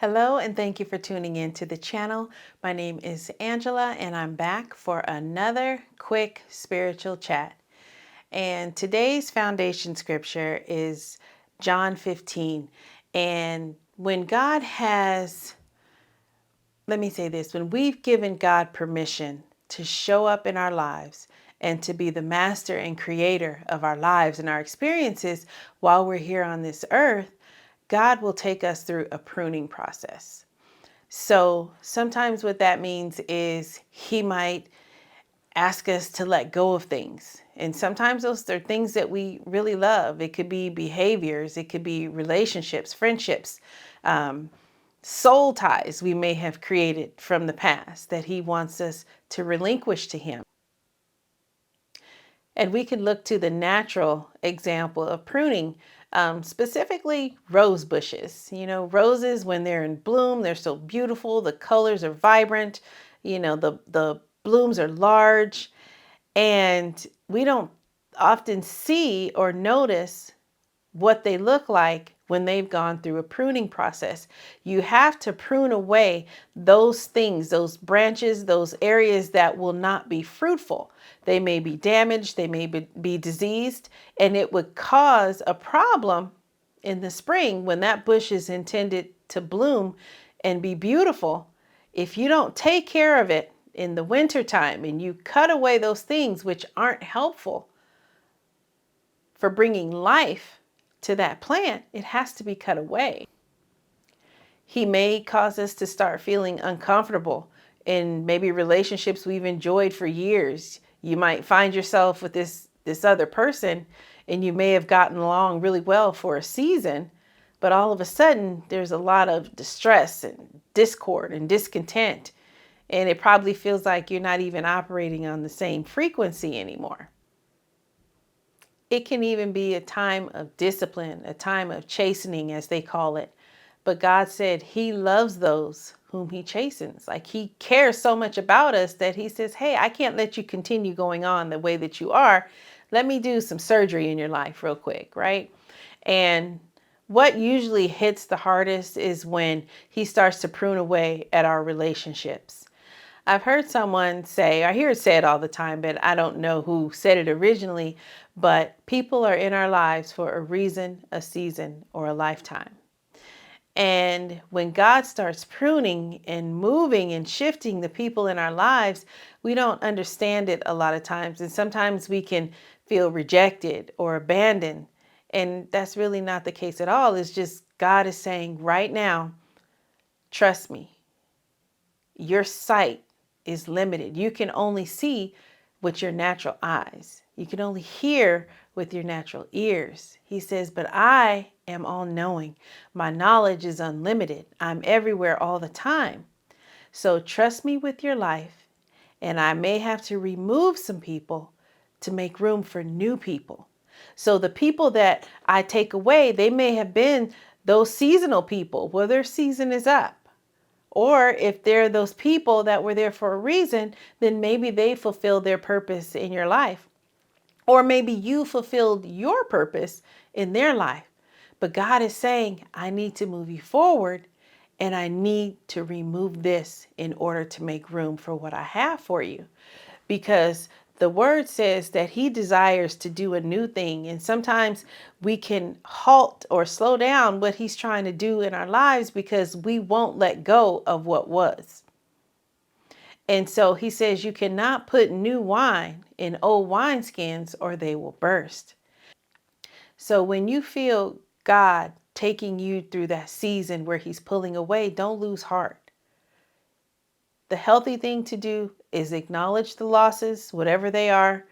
Hello, and thank you for tuning in to the channel. My name is Angela, and I'm back for another quick spiritual chat. And today's foundation scripture is John 15. And when God has, let me say this, when we've given God permission to show up in our lives and to be the master and creator of our lives and our experiences while we're here on this earth, God will take us through a pruning process. So sometimes what that means is he might ask us to let go of things. And sometimes those are things that we really love. It could be behaviors, it could be relationships, friendships, soul ties we may have created from the past that he wants us to relinquish to him. And we can look to the natural example of pruning, specifically rose bushes. You know, roses, when they're in bloom, they're so beautiful. The colors are vibrant. The blooms are large. And we don't often see or notice what they look like when they've gone through a pruning process. You have to prune away those things, those branches, those areas that will not be fruitful. They may be damaged, they may be diseased, and it would cause a problem in the spring when that bush is intended to bloom and be beautiful. If you don't take care of it in the wintertime and you cut away those things which aren't helpful for bringing life to that plant, it has to be cut away. He may cause us to start feeling uncomfortable in maybe relationships we've enjoyed for years. You might find yourself with this other person and you may have gotten along really well for a season, but all of a sudden there's a lot of distress and discord and discontent, and it probably feels like you're not even operating on the same frequency anymore. It can even be a time of discipline, a time of chastening, as they call it. But God said he loves those whom he chastens. Like, he cares so much about us that he says, hey, I can't let you continue going on the way that you are. Let me do some surgery in your life real quick, right? And what usually hits the hardest is when he starts to prune away at our relationships. I've heard someone say, I hear it said all the time, but I don't know who said it originally, but people are in our lives for a reason, a season, or a lifetime. And when God starts pruning and moving and shifting the people in our lives, we don't understand it a lot of times. And sometimes we can feel rejected or abandoned. And that's really not the case at all. It's just God is saying right now, trust me, your sight is limited. You can only see with your natural eyes. You can only hear with your natural ears. He says, but I am all knowing. My knowledge is unlimited. I'm everywhere all the time. So trust me with your life. And I may have to remove some people to make room for new people. So the people that I take away, they may have been those seasonal people. Well, their season is up. Or if they're those people that were there for a reason, then maybe they fulfilled their purpose in your life. Or maybe you fulfilled your purpose in their life. But God is saying, I need to move you forward, and I need to remove this in order to make room for what I have for you. Because the word says that he desires to do a new thing. And sometimes we can halt or slow down what he's trying to do in our lives because we won't let go of what was. And so he says you cannot put new wine in old wineskins or they will burst. So when you feel God taking you through that season where he's pulling away, don't lose heart. The healthy thing to do is acknowledge the losses, whatever they are,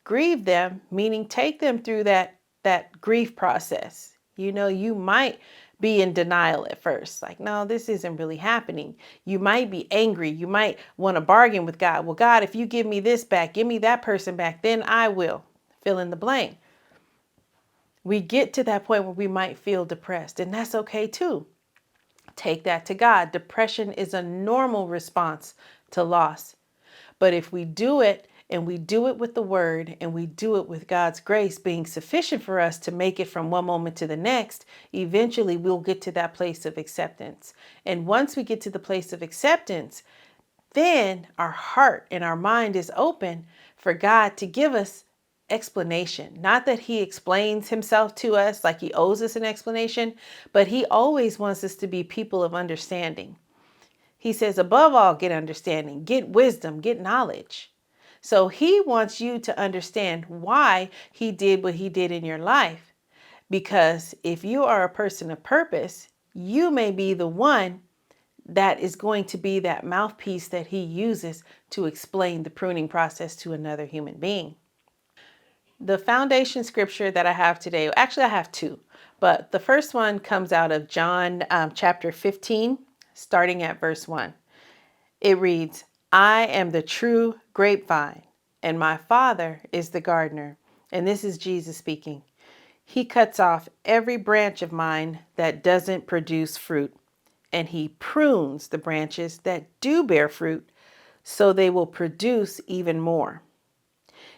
grieve them, meaning take them through that grief process. You know, you might be in denial at first, like, no, this isn't really happening. You might be angry. You might want to bargain with God. Well, God, if you give me this back, give me that person back, then I will fill in the blank. We get to that point where we might feel depressed, and that's okay too. Take that to God. Depression is a normal response to loss. But if we do it and we do it with the word, and we do it with God's grace being sufficient for us to make it from one moment to the next, eventually we'll get to that place of acceptance. And once we get to the place of acceptance, then our heart and our mind is open for God to give us explanation. Not that he explains himself to us like he owes us an explanation, but he always wants us to be people of understanding. He says, above all, get understanding, get wisdom, get knowledge. So he wants you to understand why he did what he did in your life. Because if you are a person of purpose, you may be the one that is going to be that mouthpiece that he uses to explain the pruning process to another human being. The foundation scripture that I have today, actually I have two, but the first one comes out of John chapter 15, starting at verse 1. It reads, I am the true grapevine, and my Father is the gardener. And this is Jesus speaking. He cuts off every branch of mine that doesn't produce fruit, and he prunes the branches that do bear fruit, so they will produce even more.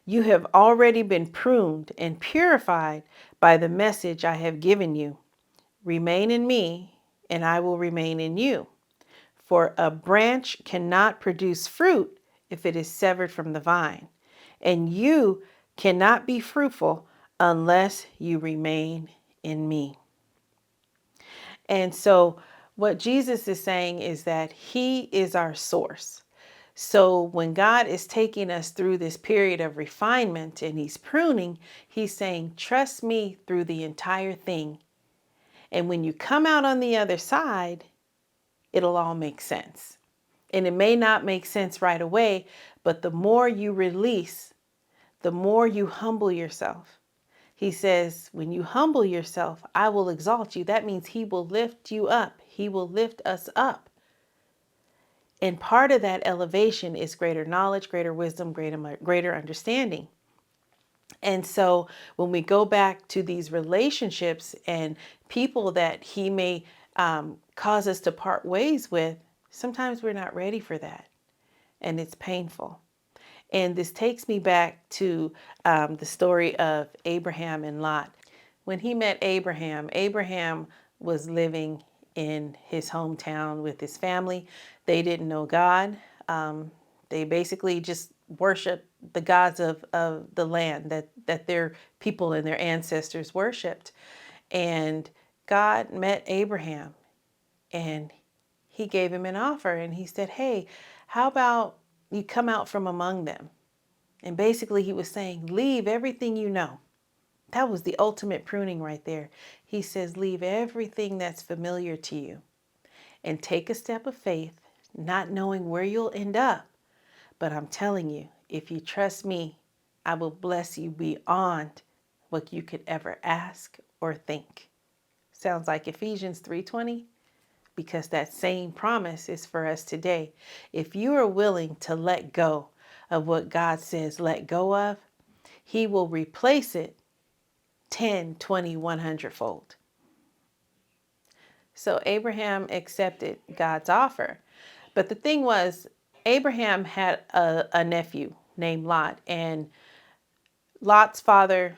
You have already been pruned and purified by the message I have given you. Remain in me, and I will remain in you. For a branch cannot produce fruit if it is severed from the vine, and you cannot be fruitful unless you remain in me. And so what Jesus is saying is that he is our source. So when God is taking us through this period of refinement and he's pruning, he's saying, trust me through the entire thing. And when you come out on the other side, it'll all make sense. And it may not make sense right away, but the more you release, the more you humble yourself. He says, when you humble yourself, I will exalt you. That means he will lift you up. He will lift us up. And part of that elevation is greater knowledge, greater wisdom, greater understanding. And so when we go back to these relationships and people that he may cause us to part ways with, sometimes we're not ready for that. And it's painful. And this takes me back to the story of Abraham and Lot. When he met Abraham, Abraham was living in his hometown with his family. They didn't know God. They basically just worshiped the gods of the land that their people and their ancestors worshiped. And God met Abraham and he gave him an offer and he said, hey, how about you come out from among them? And basically he was saying, leave everything you know. That was the ultimate pruning right there. He says, leave everything that's familiar to you and take a step of faith, not knowing where you'll end up. But I'm telling you, if you trust me, I will bless you beyond what you could ever ask or think. Sounds like Ephesians 3:20, because that same promise is for us today. If you are willing to let go of what God says let go of, he will replace it 10, 20, 100-fold. So Abraham accepted God's offer. But the thing was, Abraham had a nephew named Lot, and Lot's father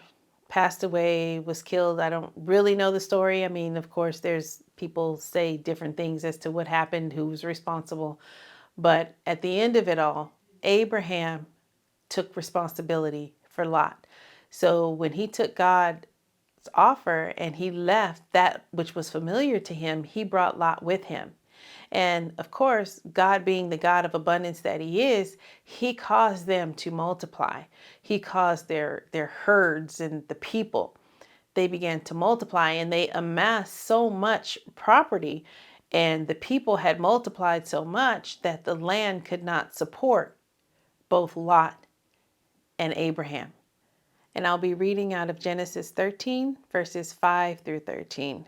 passed away, was killed. I don't really know the story. I mean, of course, there's people say different things as to what happened, who was responsible. But at the end of it all, Abraham took responsibility for Lot. So when he took God's offer and he left that which was familiar to him, he brought Lot with him. And of course, God being the God of abundance that he is, he caused them to multiply. He caused their herds and the people, they began to multiply and they amassed so much property. And the people had multiplied so much that the land could not support both Lot and Abraham. And I'll be reading out of Genesis 13, verses 5 through 13.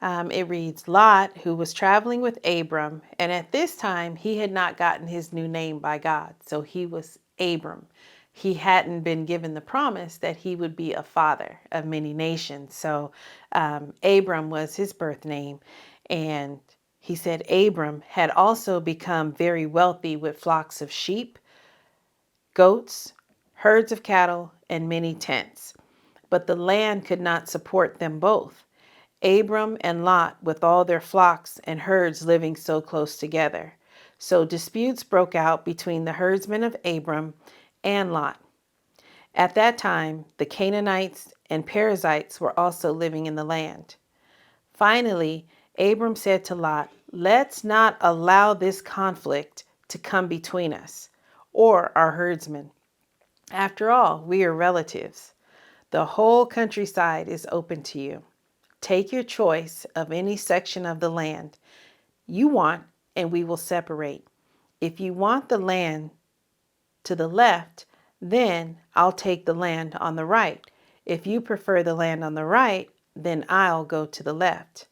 It reads, Lot, who was traveling with Abram, and at this time he had not gotten his new name by God, so he was Abram. He hadn't been given the promise that he would be a father of many nations. So Abram was his birth name. And he said Abram had also become very wealthy with flocks of sheep, goats, herds of cattle, and many tents. But the land could not support them both. Abram and Lot with all their flocks and herds living so close together. So disputes broke out between the herdsmen of Abram and Lot. At that time, the Canaanites and Perizzites were also living in the land. Finally, Abram said to Lot, "Let's not allow this conflict to come between us or our herdsmen. After all, we are relatives. The whole countryside is open to you. Take your choice of any section of the land you want, and we will separate. If you want the land to the left, then I'll take the land on the right. If you prefer the land on the right, then I'll go to the left."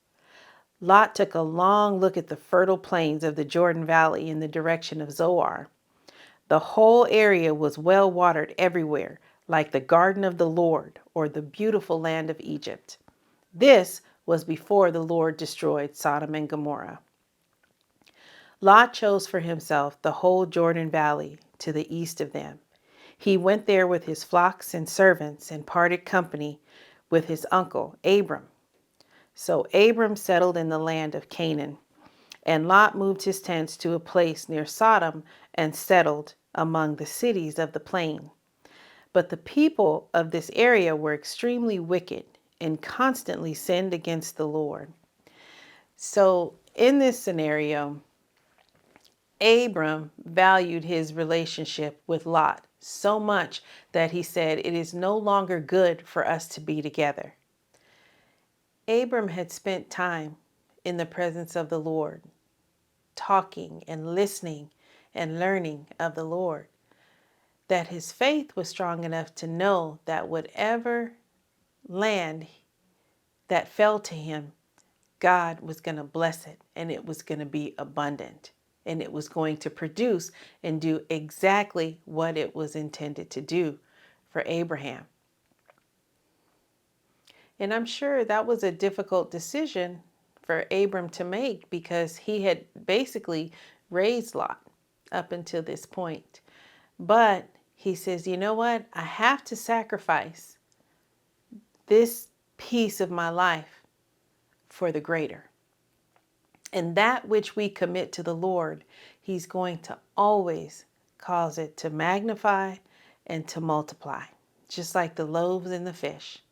Lot took a long look at the fertile plains of the Jordan Valley in the direction of Zoar. The whole area was well watered everywhere, like the garden of the Lord or the beautiful land of Egypt. This was before the Lord destroyed Sodom and Gomorrah. Lot chose for himself the whole Jordan Valley to the east of them. He went there with his flocks and servants and parted company with his uncle Abram. So Abram settled in the land of Canaan, and Lot moved his tents to a place near Sodom and settled among the cities of the plain. But the people of this area were extremely wicked and constantly sinned against the Lord. So in this scenario, Abram valued his relationship with Lot so much that he said, "It is no longer good for us to be together." Abram had spent time in the presence of the Lord, talking and listening and learning of the Lord, that his faith was strong enough to know that whatever land that fell to him, God was going to bless it, and it was going to be abundant, and it was going to produce and do exactly what it was intended to do for Abraham. And I'm sure that was a difficult decision for Abram to make, because he had basically raised Lot up until this point. But he says, "You know what? I have to sacrifice this piece of my life for the greater." And that which we commit to the Lord, He's going to always cause it to magnify and to multiply, just like the loaves and the fish.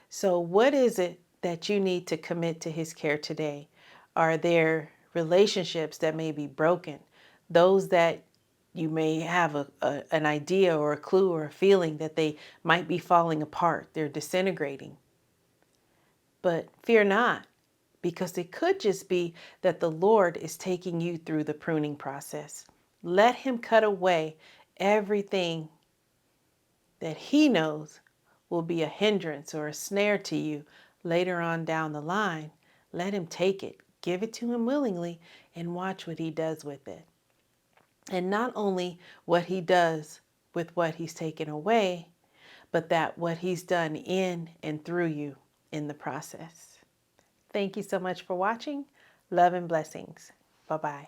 So what is it that you need to commit to His care today? Are there relationships that may be broken? Those that you may have an idea or a clue or a feeling that they might be falling apart, they're disintegrating. But fear not, because it could just be that the Lord is taking you through the pruning process. Let Him cut away everything that He knows will be a hindrance or a snare to you later on down the line. Let Him take it. Give it to Him willingly and watch what He does with it. And not only what He does with what He's taken away, but that what He's done in and through you in the process. Thank you so much for watching. Love and blessings. Bye-bye.